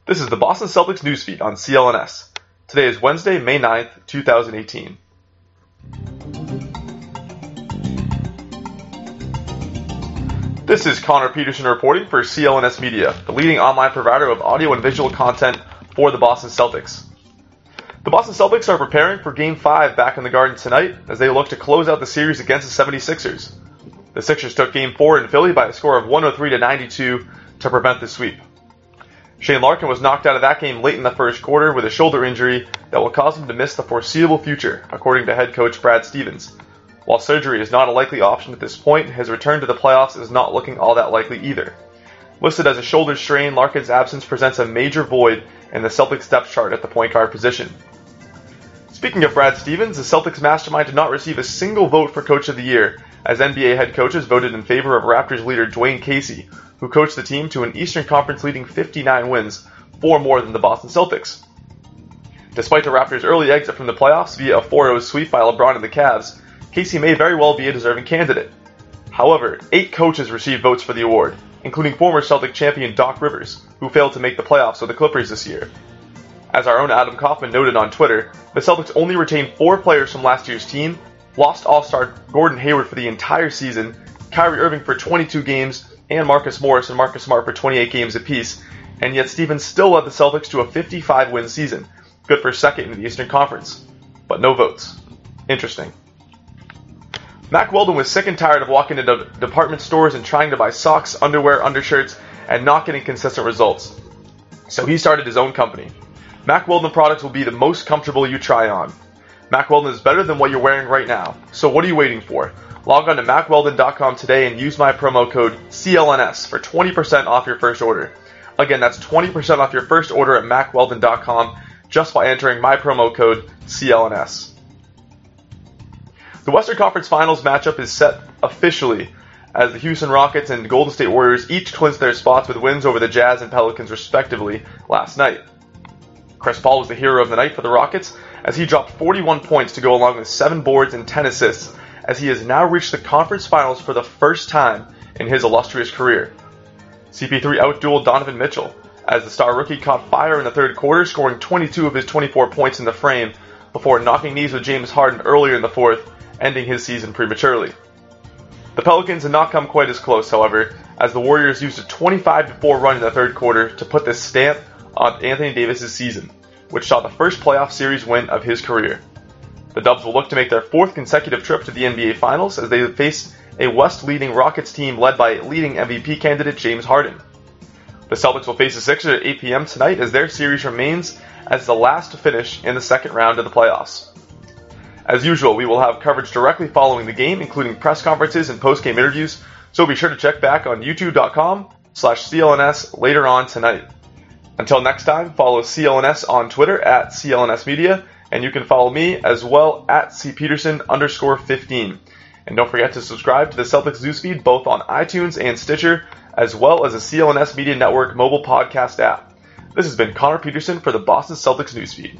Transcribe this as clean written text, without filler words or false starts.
This is the Boston Celtics newsfeed on CLNS. Today is Wednesday, May 9th, 2018. This is Connor Peterson reporting for CLNS Media, the leading online provider of audio and visual content for the Boston Celtics. The Boston Celtics are preparing for Game 5 back in the Garden tonight as they look to close out the series against the 76ers. The Sixers took Game 4 in Philly by a score of 103-92 to prevent the sweep. Shane Larkin was knocked out of that game late in the first quarter with a shoulder injury that will cause him to miss the foreseeable future, according to head coach Brad Stevens. While surgery is not a likely option at this point, his return to the playoffs is not looking all that likely either. Listed as a shoulder strain, Larkin's absence presents a major void in the Celtics depth chart at the point guard position. Speaking of Brad Stevens, the Celtics mastermind did not receive a single vote for Coach of the Year, as NBA head coaches voted in favor of Raptors leader Dwane Casey, who coached the team to an Eastern Conference leading 59 wins, 4 more than the Boston Celtics. Despite the Raptors' early exit from the playoffs via a 4-0 sweep by LeBron and the Cavs, Casey may very well be a deserving candidate. However, 8 coaches received votes for the award, including former Celtic champion Doc Rivers, who failed to make the playoffs with the Clippers this year. As our own Adam Kaufman noted on Twitter, the Celtics only retained 4 players from last year's team, lost All-Star Gordon Hayward for the entire season, Kyrie Irving for 22 games, and Marcus Morris and Marcus Smart for 28 games apiece, and yet Stevens still led the Celtics to a 55-win season, good for second in the Eastern Conference. But no votes. Interesting. Mack Weldon was sick and tired of walking into department stores and trying to buy socks, underwear, undershirts, and not getting consistent results. So he started his own company. Mack Weldon products will be the most comfortable you try on. Mack Weldon is better than what you're wearing right now. So what are you waiting for? Log on to MackWeldon.com today and use my promo code CLNS for 20% off your first order. Again, that's 20% off your first order at MackWeldon.com just by entering my promo code CLNS. The Western Conference Finals matchup is set officially as the Houston Rockets and Golden State Warriors each clinched their spots with wins over the Jazz and Pelicans respectively last night. Chris Paul was the hero of the night for the Rockets as he dropped 41 points to go along with 7 boards and 10 assists, as he has now reached the conference finals for the first time in his illustrious career. CP3 outdueled Donovan Mitchell, as the star rookie caught fire in the third quarter, scoring 22 of his 24 points in the frame before knocking knees with James Harden earlier in the fourth, ending his season prematurely. The Pelicans had not come quite as close, however, as the Warriors used a 25-4 run in the third quarter to put this stamp on Anthony Davis' season, which saw the first playoff series win of his career. The Dubs will look to make their 4th consecutive trip to the NBA Finals as they face a West-leading Rockets team led by leading MVP candidate James Harden. The Celtics will face the Sixers at 8 p.m. tonight as their series remains as the last to finish in the second round of the playoffs. As usual, we will have coverage directly following the game, including press conferences and post-game interviews, so be sure to check back on youtube.com/CLNS later on tonight. Until next time, follow CLNS on Twitter at CLNS Media, and you can follow me as well at cpeterson_15. And don't forget to subscribe to the Celtics newsfeed both on iTunes and Stitcher, as well as the CLNS Media Network mobile podcast app. This has been Connor Peterson for the Boston Celtics newsfeed.